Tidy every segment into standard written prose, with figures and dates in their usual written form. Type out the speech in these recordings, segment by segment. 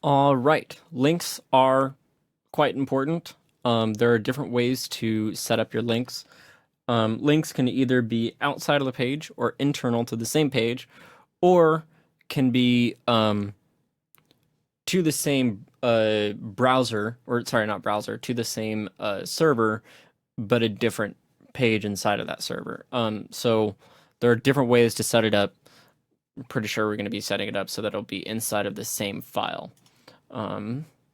All right, links are quite important. There are different ways to set up your links. Links can either be outside of the page or internal to the same page, or can be to the same browser, or sorry, not browser, to the same server, but a different page inside of that server. So there are different ways to set it up. I'm pretty sure we're going to be setting it up so that it'll be inside of the same file,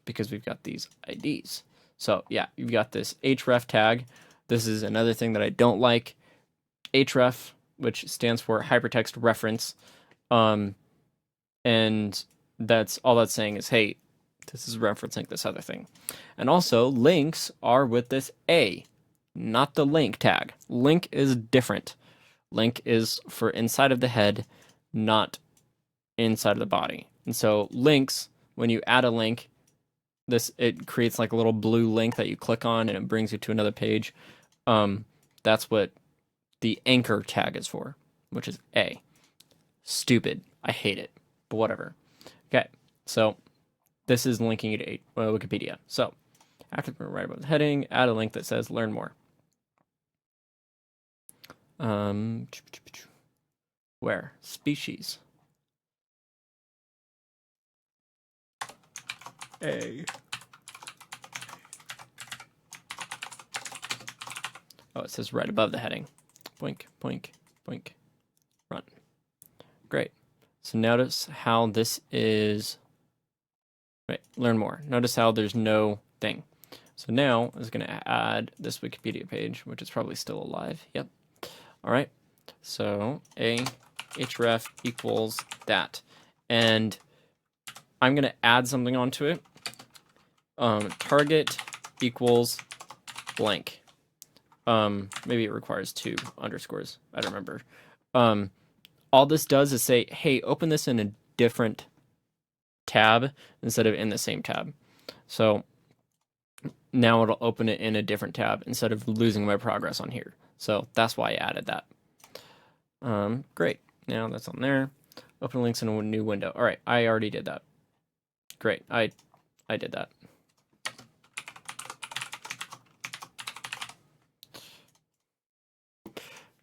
because we've got these IDs. So yeah, you've got this href tag. This is another thing that I don't like. Href, which stands for hypertext reference, and that's all that's saying is, hey, this is referencing this other thing. And also, links are with this A, not the link tag. Link is different. Link is for inside of the head, not inside of the body. And so links, when you add a link, it creates like a little blue link that you click on and it brings you to another page. That's what the anchor tag is for, which is A. Stupid. I hate it, but whatever. Okay, so this is linking you to Wikipedia. So after right above the heading, add a link that says learn more. Where? Species. A. Oh, it says right above the heading. Boink, boink, boink. Run. Great. So notice how this is... Right, learn more. Notice how there's no thing. So now I'm going to add this Wikipedia page, which is probably still alive. Yep. All right. So a href equals that. And I'm going to add something onto it. Target equals blank. Maybe it requires 2 underscores. I don't remember. All this does is say, hey, open this in a different tab instead of in the same tab. So now it'll open it in a different tab instead of losing my progress on here. So that's why I added that. Great. Now that's on there. Open links in a new window. All right, I already did that. Great. I did that.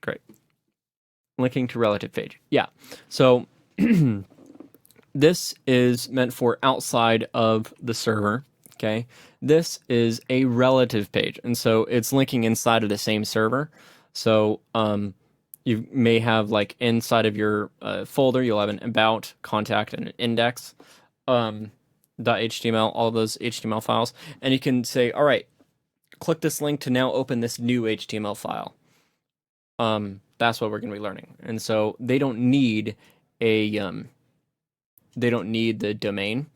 Great. Linking to relative page. Yeah. So this is meant for outside of the server. Okay. This is a relative page. And so it's linking inside of the same server. So you may have like inside of your folder, you'll have an about, contact, and an index. .html, all of those HTML files. And you can say, all right, click this link to now open this new HTML file. That's what we're going to be learning. And so they don't need the domain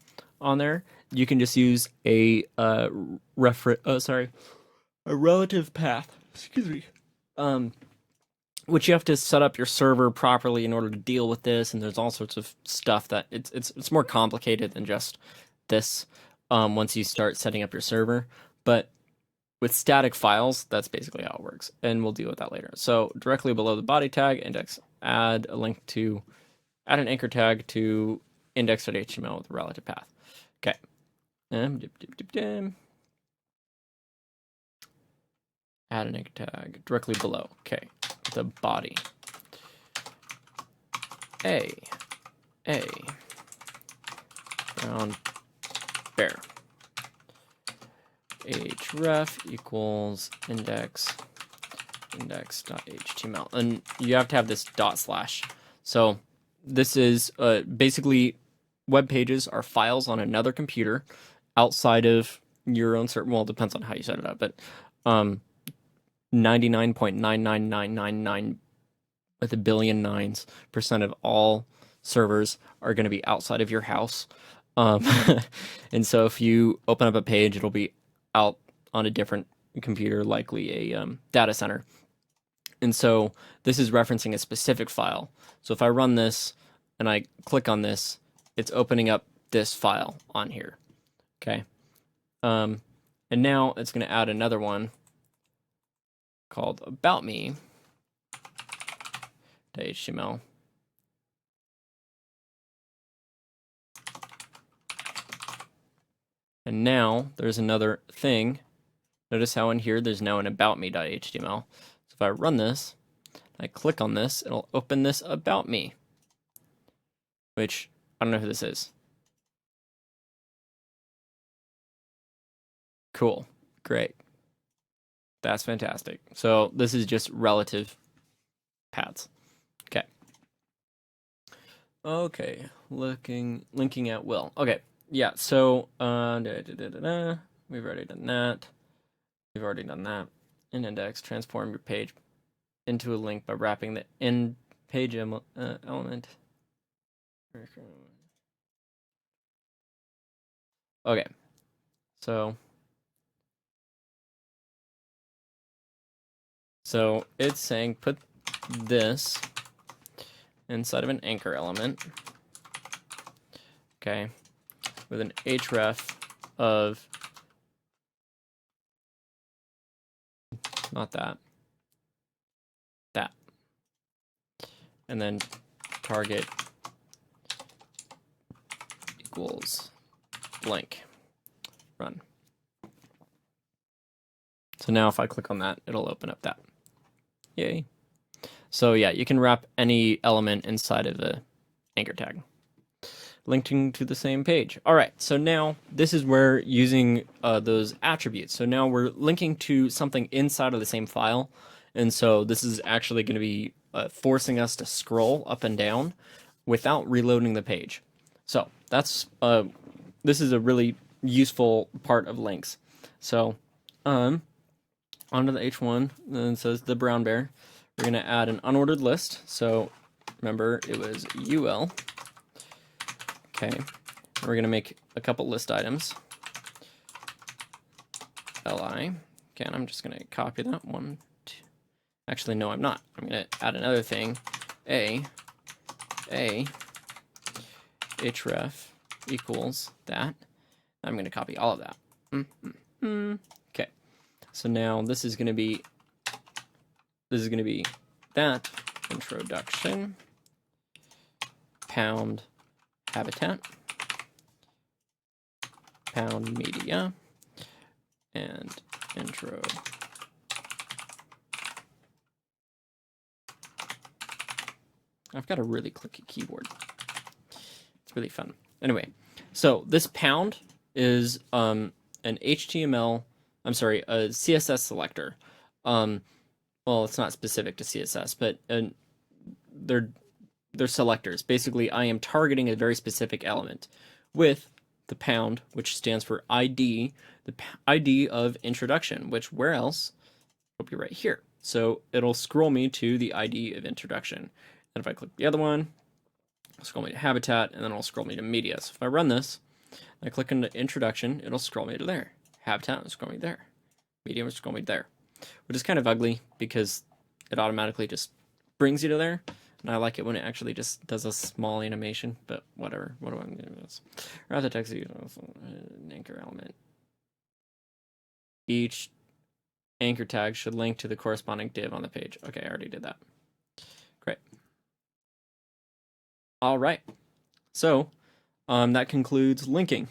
on there. You can just use a relative path. Excuse me. Which you have to set up your server properly in order to deal with this, and there's all sorts of stuff that it's more complicated than just this once you start setting up your server. But with static files, that's basically how it works, and we'll deal with that later. So directly below the body tag index, add an anchor tag to index.html with a relative path. Okay. Add an anchor tag directly below. Okay. The body. A. Brown bear. href equals index.html. And you have to have this /. So this is basically web pages are files on another computer outside of your own server. Well, it depends on how you set it up, but 99.99999 with a billion nines % of all servers are going to be outside of your house. And so if you open up a page, it'll be out on a different computer, likely a data center. And so this is referencing a specific file. So if I run this and I click on this, it's opening up this file on here. Okay. And now it's going to add another one called about me to HTML. And now there's another thing. Notice how in here there's now an about me.html. So if I run this, I click on this, it'll open this about me, which I don't know who this is. Cool. Great. That's fantastic. So this is just relative paths. Okay. Okay. Linking at will. Okay. Yeah. So we've already done that. We've already done that. In index, transform your page into a link by wrapping the end page element. Okay. So it's saying put this inside of an anchor element, okay, with an href of, not that, and then target equals blank, run. So now if I click on that, it'll open up that. Yay. So yeah, you can wrap any element inside of the anchor tag, linking to the same page. All right, so now this is where using those attributes. So now we're linking to something inside of the same file. And so this is actually going to be forcing us to scroll up and down without reloading the page. So that's this is a really useful part of links. So onto the H1, then it says the brown bear. We're going to add an unordered list. So remember, it was UL. Okay, we're going to make a couple list items. LI. Okay, and I'm just going to copy that one. Actually, no, I'm not. I'm going to add another thing. A href equals that. I'm going to copy all of that. Okay, so now this is going to be that introduction pound habitat pound media and intro. I've got a really clicky keyboard. It's really fun. Anyway, so this pound is an HTML, I'm sorry, a CSS selector. Well, it's not specific to CSS, but they're selectors. Basically, I am targeting a very specific element with the pound, which stands for ID, the ID of introduction, which where else? It'll be right here. So it'll scroll me to the ID of introduction. And if I click the other one, it'll scroll me to habitat, and then it'll scroll me to media. So if I run this, I click into introduction, it'll scroll me to there. Habitat will scroll me there. Media will scroll me there. Which is kind of ugly because it automatically just brings you to there. And I like it when it actually just does a small animation, but whatever. What do I do with this? Wrap the text an anchor element. Each anchor tag should link to the corresponding div on the page. Okay, I already did that. Great. All right. So that concludes linking.